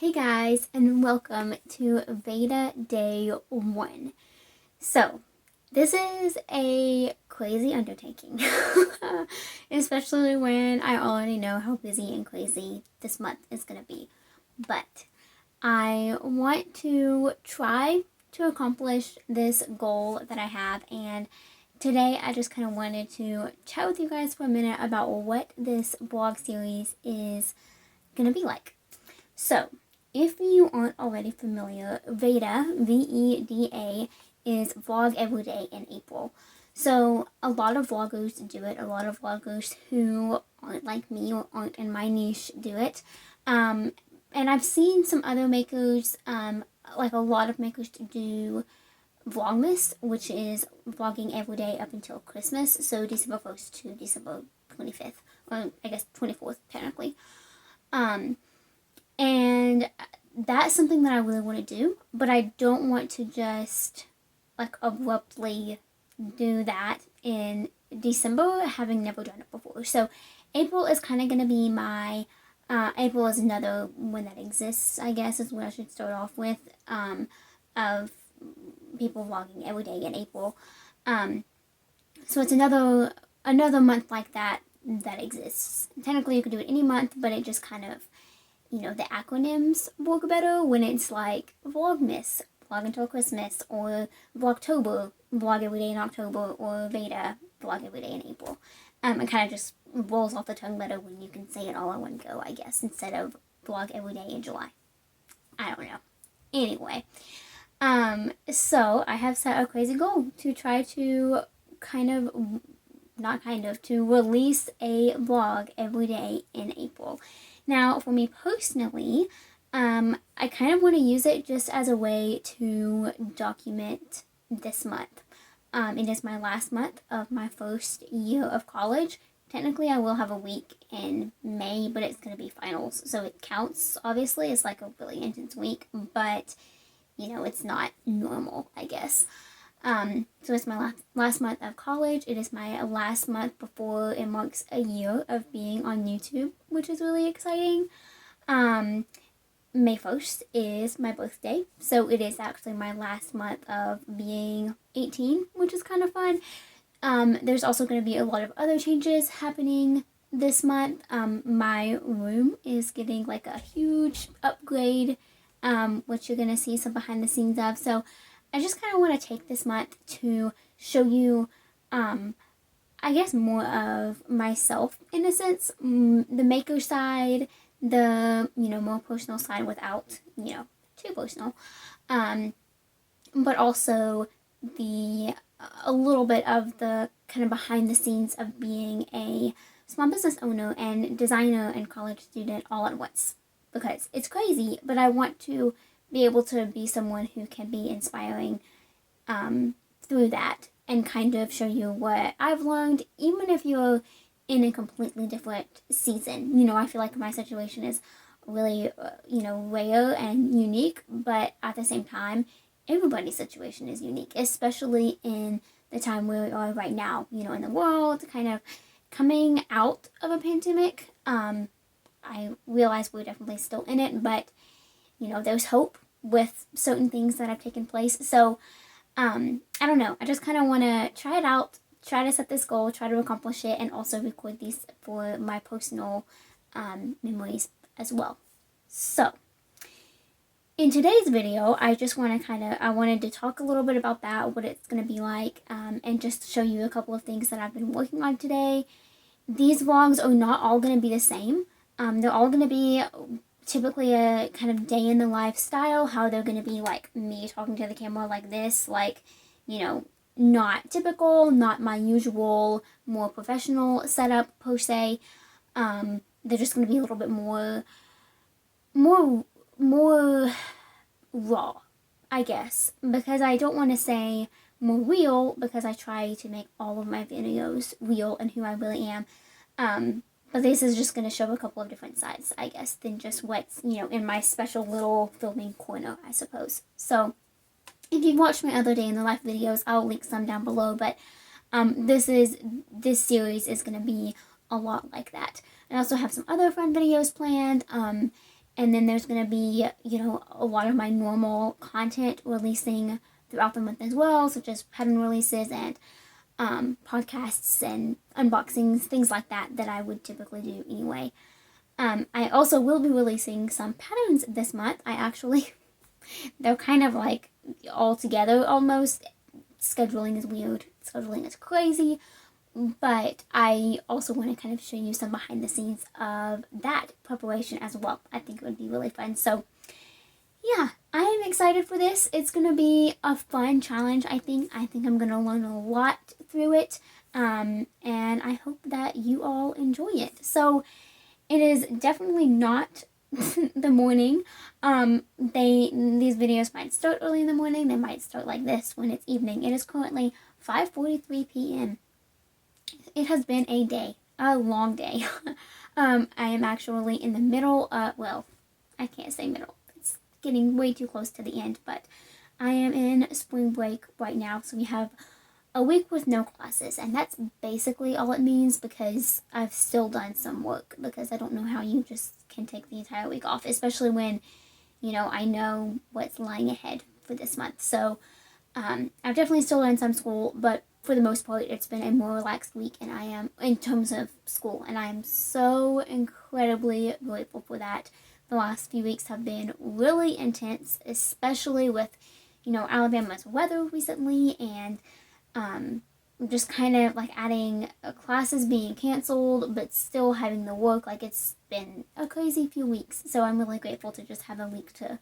Hey guys, and welcome to VEDA Day 1. So, this is a crazy undertaking, especially when I already know how busy and crazy this month is going to be. But I want to try to accomplish this goal that I have, and today I just kind of wanted to chat with you guys for a minute about what this blog series is going to be like. So, if you aren't already familiar, VEDA, VEDA, is Vlog Every Day in April. So, a lot of vloggers do it. A lot of vloggers who aren't like me or aren't in my niche do it. And I've seen some other makers, like a lot of makers do Vlogmas, which is vlogging every day up until Christmas. So, December 1st to December 25th, or I guess 24th, technically. And that's something that I really want to do, but I don't want to just like abruptly do that in December, having never done it before. So April is kind of going to be my, April is another one that exists, I guess, is what I should start off with, of people vlogging every day in April. So it's another month like that exists. Technically you could do it any month, but it just kind of, the acronyms work better when it's like Vlogmas, Vlog Until Christmas, or Vlogtober, Vlog Every Day in October, or VEDA, Vlog Every Day in April. It kind of just rolls off the tongue better when you can say it all in one go, I guess, instead of Vlog Every Day in July. I don't know. Anyway, so I have set a crazy goal to try to to release a vlog every day in April. Now, for me personally, I kind of want to use it just as a way to document this month. It is my last month of my first year of college. Technically, I will have a week in May, but it's going to be finals, so it counts, obviously. It's like a really intense week, but, it's not normal, I guess. So it's my last month of college. It is my last month before it marks a year of being on YouTube, which is really exciting. May 1st is my birthday, so it is actually my last month of being 18, which is kind of fun. There's also going to be a lot of other changes happening this month. My room is getting like a huge upgrade, which you're going to see some behind the scenes of. So I just kind of want to take this month to show you, I guess, more of myself, in a sense. The maker side, the, more personal side without, too personal. But also a little bit of the kind of behind the scenes of being a small business owner and designer and college student all at once. Because it's crazy, but I want to be able to be someone who can be inspiring through that and kind of show you what I've learned, even if you're in a completely different season. I feel like my situation is really, rare and unique, but at the same time, everybody's situation is unique, especially in the time where we are right now, in the world, kind of coming out of a pandemic. I realize we're definitely still in it, but there's hope with certain things that have taken place. So, I don't know. I just kind of want to try it out, try to set this goal, try to accomplish it, and also record these for my personal memories as well. So, in today's video, I just want to I wanted to talk a little bit about that, what it's going to be like, and just show you a couple of things that I've been working on today. These vlogs are not all going to be the same. They're all going to be typically a kind of day in the life style, how they're going to be like me talking to the camera like this, like, not typical, not my usual, more professional setup per se. They're just going to be a little bit more raw, I guess, because I don't want to say more real, because I try to make all of my videos real and who I really am. But this is just going to show a couple of different sides, I guess, than just what's, in my special little filming corner, I suppose. So, if you've watched my other day in the life videos, I'll link some down below, but this series is going to be a lot like that. I also have some other fun videos planned, And then there's going to be, a lot of my normal content releasing throughout the month as well, such as pattern releases and podcasts and unboxings, things like that I would typically do anyway. I also will be releasing some patterns this month. They're kind of like all together almost. Scheduling is weird. Scheduling is crazy. But I also want to kind of show you some behind the scenes of that preparation as well. I think it would be really fun. So yeah, I am excited for this. It's going to be a fun challenge, I think. I think I'm going to learn a lot through it. And I hope that you all enjoy it. So it is definitely not the morning. These videos might start early in the morning. They might start like this when it's evening. It is currently 5:43 p.m. It has been a long day. I am actually in the middle well, I can't say middle. It's getting way too close to the end, but I am in spring break right now, so we have a week with no classes, and that's basically all it means, because I've still done some work, because I don't know how you just can take the entire week off, especially when, I know what's lying ahead for this month. So I've definitely still done some school, but for the most part, it's been a more relaxed week, and I am, in terms of school, and I am so incredibly grateful for that. The last few weeks have been really intense, especially with, Alabama's weather recently, and just kind of like adding classes being canceled, but still having the work. Like, it's been a crazy few weeks, so I'm really grateful to just have a week to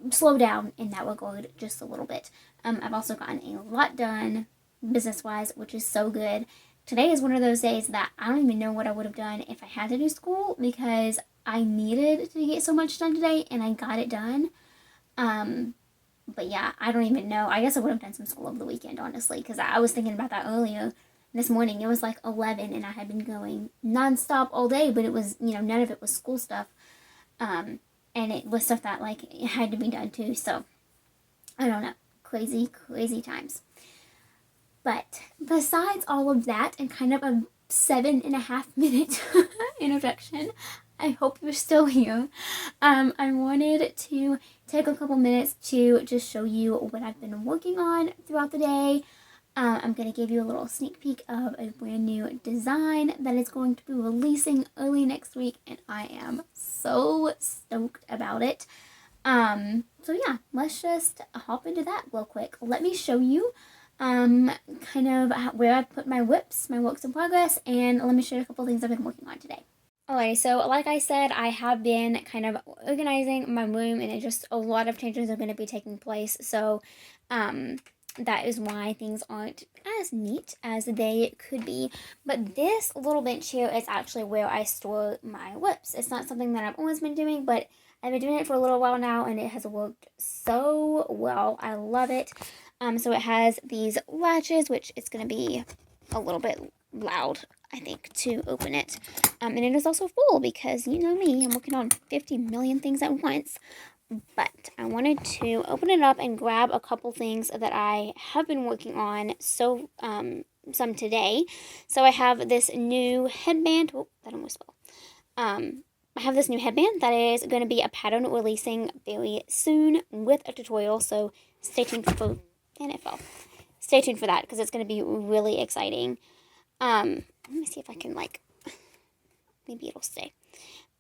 slow down in that regard just a little bit. I've also gotten a lot done business-wise, which is so good. Today is one of those days that I don't even know what I would have done if I had to do school, because I needed to get so much done today, and I got it done. But yeah, I don't even know. I guess I would have done some school over the weekend, honestly, because I was thinking about that earlier this morning. It was like 11, and I had been going nonstop all day, but it was, none of it was school stuff. And it was stuff that, like, it had to be done too. So, I don't know. Crazy, crazy times. But besides all of that, and kind of a 7.5-minute introduction, I hope you're still here. I wanted to take a couple minutes to just show you what I've been working on throughout the day. I'm going to give you a little sneak peek of a brand new design that is going to be releasing early next week, and I am so stoked about it. So yeah, let's just hop into that real quick. Let me show you kind of where I put my whips, my works in progress, and let me show you a couple things I've been working on today. Alright, so like I said, I have been kind of organizing my room, and a lot of changes are going to be taking place, so that is why things aren't as neat as they could be. But this little bench here is actually where I store my whips. It's not something that I've always been doing, but I've been doing it for a little while now, and it has worked so well. I love it. So it has these latches, which it's going to be a little bit loud, I think, to open it. And it is also full, because you know me, I'm working on 50 million things at once. But I wanted to open it up and grab a couple things that I have been working on some today. So I have this new headband. Oh, that almost fell. I have this new headband that is going to be a pattern releasing very soon with a tutorial. So stay tuned for, and it fell. Stay tuned for that, because it's going to be really exciting. Let me see if I can, maybe it'll stay.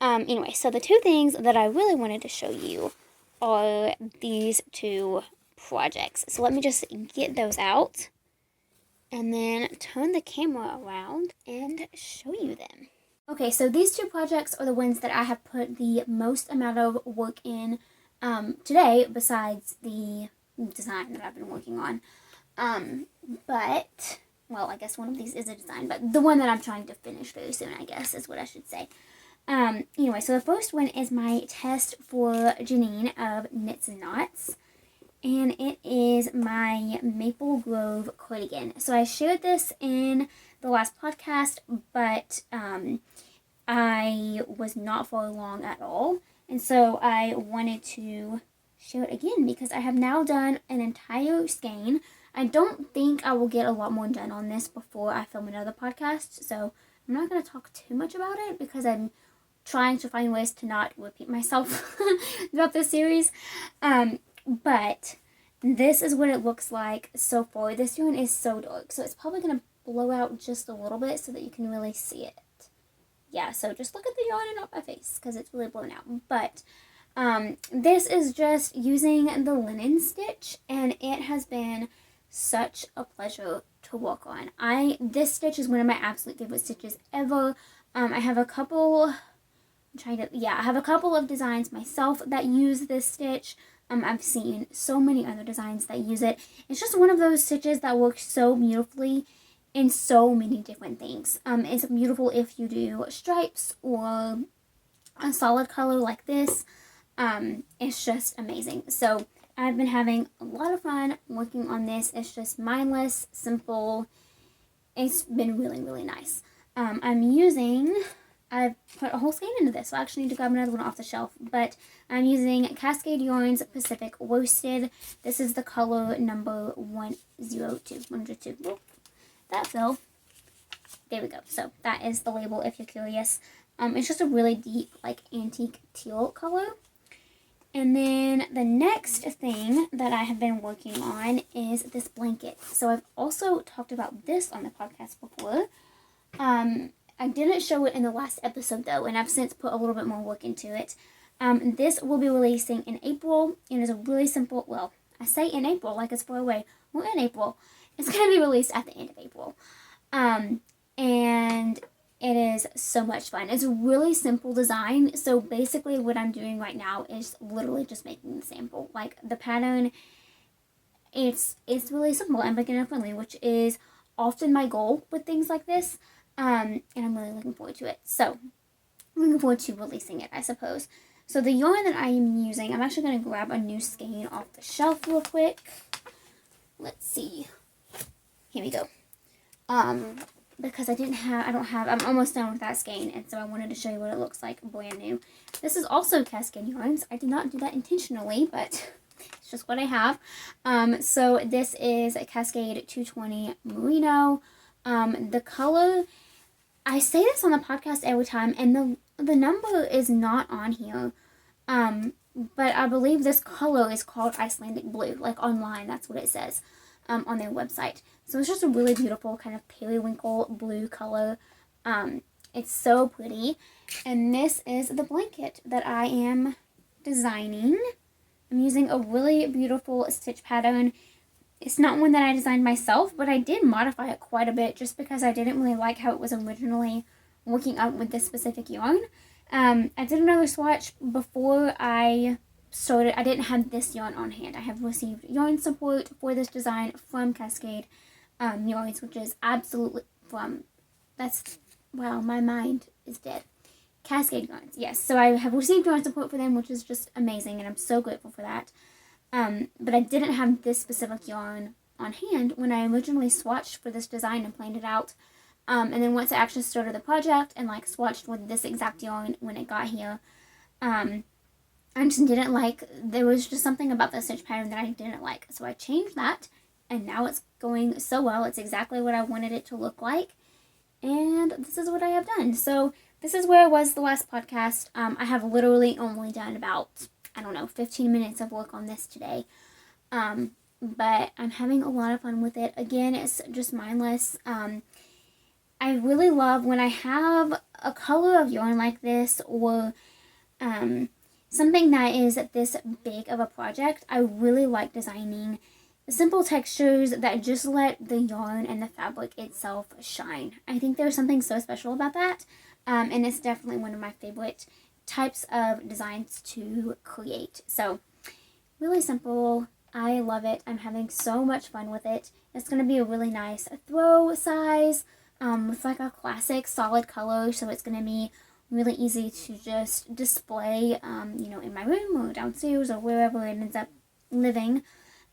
Anyway, so the two things that I really wanted to show you are these two projects. So let me just get those out and then turn the camera around and show you them. Okay, so these two projects are the ones that I have put the most amount of work in today, besides the design that I've been working on. But, well, I guess one of these is a design, but the one that I'm trying to finish very soon, I guess, is what I should say. Anyway, so the first one is my test for Janine of Knits and Knots, and it is my Maple Grove cardigan. So I shared this in the last podcast, but I was not far along at all, and so I wanted to share it again, because I have now done an entire skein. I don't think I will get a lot more done on this before I film another podcast, so I'm not going to talk too much about it, because I'm trying to find ways to not repeat myself throughout this series. But this is what it looks like so far. This yarn is so dark, so it's probably going to blow out just a little bit so that you can really see it. Yeah, so just look at the yarn and not my face because it's really blown out. But this is just using the linen stitch, and it has been such a pleasure to work on. This stitch is one of my absolute favorite stitches ever. I have a couple of designs myself that use this stitch. I've seen so many other designs that use it. It's just one of those stitches that works so beautifully in so many different things. It's beautiful if you do stripes or a solid color like this. It's just amazing. So I've been having a lot of fun working on this. It's just mindless, simple. It's been really, really nice. I've put a whole skein into this, so I actually need to grab another one off the shelf. But I'm using Cascade Yarns Pacific Worsted. This is the color number 102. Oh, that fell. There we go. So that is the label if you're curious. It's just a really deep, like, antique teal color. And then the next thing that I have been working on is this blanket. So I've also talked about this on the podcast before. I didn't show it in the last episode though, and I've since put a little bit more work into it. This will be releasing in April. It is a really simple, well, I say in April like it's far away. We're in April. It's going to be released at the end of April. And it is so much fun. It's a really simple design. So basically what I'm doing right now is literally just making the sample. Like the pattern, it's really simple and beginner friendly, which is often my goal with things like this. And I'm really looking forward to it. So I'm looking forward to releasing it, I suppose. So the yarn that I am using, I'm actually going to grab a new skein off the shelf real quick. Let's see. Here we go. Because I'm almost done with that skein, and so I wanted to show you what it looks like brand new. This is also Cascade Yarns. I did not do that intentionally, but it's just what I have. So this is a Cascade 220 Merino. The color, I say this on the podcast every time, and the number is not on here. But I believe this color is called Icelandic Blue. Like online, that's what it says on their website. So it's just a really beautiful kind of periwinkle blue color. It's so pretty. And this is the blanket that I am designing. I'm using a really beautiful stitch pattern. It's not one that I designed myself, but I did modify it quite a bit just because I didn't really like how it was originally working out with this specific yarn. I did another swatch before I started. I didn't have this yarn on hand. I have received yarn support for this design from Cascade Yarns, which is absolutely wow, my mind is dead. Cascade Yarns, yes. So I have received yarn support for them, which is just amazing, and I'm so grateful for that. But I didn't have this specific yarn on hand when I originally swatched for this design and planned it out. And then once I actually started the project and like swatched with this exact yarn when it got here, I just didn't like, there was just something about the stitch pattern that I didn't like. So I changed that, and now it's going so well. It's exactly what I wanted it to look like. And this is what I have done. So this is where I was the last podcast. I have literally only done about, 15 minutes of work on this today. But I'm having a lot of fun with it. Again, it's just mindless. I really love when I have a color of yarn like this, or something that is this big of a project. I really like designing simple textures that just let the yarn and the fabric itself shine. I think there's something so special about that, and it's definitely one of my favorite types of designs to create. So really simple. I love it. I'm having so much fun with it. It's going to be a really nice throw size with like a classic solid color, so it's going to be really easy to just display in my room or downstairs or wherever it ends up living,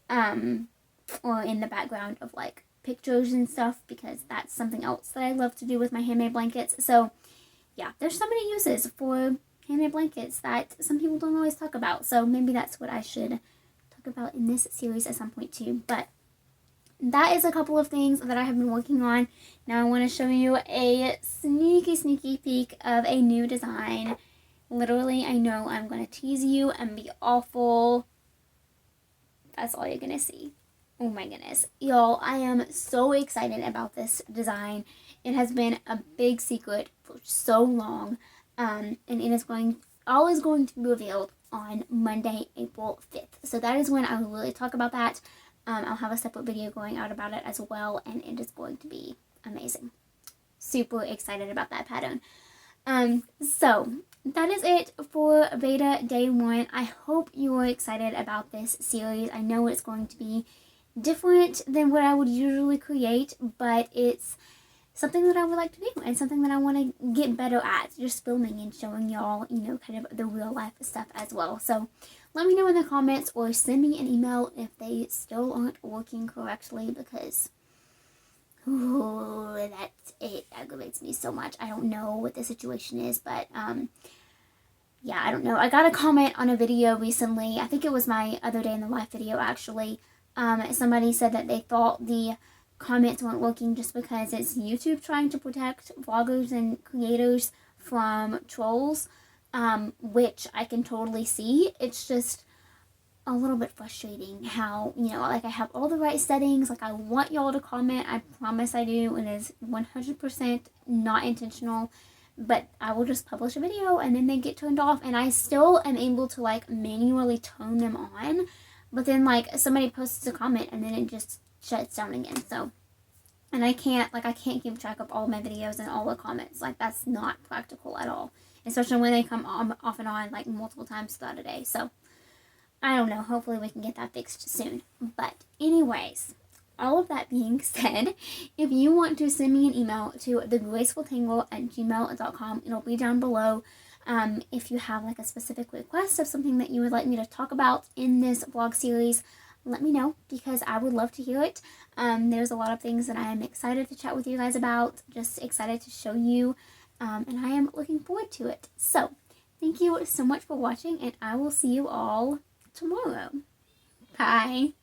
or in the background of like pictures and stuff, because that's something else that I love to do with my handmade blankets. So yeah, there's so many uses for handmade blankets that some people don't always talk about, so maybe that's what I should talk about in this series at some point too. But that is a couple of things that I have been working on. Now I want to show you a sneaky peek of a new design. Literally, I know I'm going to tease you and be awful. That's all you're going to see. Oh my goodness. Y'all, I am so excited about this design. It has been a big secret for so long. And it is all is going to be revealed on Monday, April 5th. So that is when I will really talk about that. I'll have a separate video going out about it as well, and it is going to be amazing. Super excited about that pattern. So that is it for VEDA Day 1. I hope you are excited about this series. I know it's going to be different than what I would usually create, but it's something that I would like to do and something that I want to get better at, just filming and showing y'all, kind of the real life stuff as well. So let me know in the comments or send me an email if they still aren't working correctly, because it aggravates me so much. I don't know what the situation is, but yeah, I don't know. I got a comment on a video recently. I think it was my other day in the life video actually. Somebody said that they thought the comments weren't working just because it's YouTube trying to protect vloggers and creators from trolls, which I can totally see. It's just a little bit frustrating how, like I have all the right settings, like I want y'all to comment, I promise I do, and it's 100% not intentional, but I will just publish a video and then they get turned off, and I still am able to like manually turn them on, but then like somebody posts a comment and then it just shuts down again. So, and I can't keep track of all my videos and all the comments. Like, that's not practical at all, especially when they come off and on like multiple times throughout a day. So I don't know, hopefully we can get that fixed soon. But anyways, all of that being said, if you want to send me an email to thegracefultangle@gmail.com, it'll be down below. If you have like a specific request of something that you would like me to talk about in this vlog series, let me know, because I would love to hear it. There's a lot of things that I am excited to chat with you guys about, just excited to show you, and I am looking forward to it. So thank you so much for watching, and I will see you all tomorrow. Bye.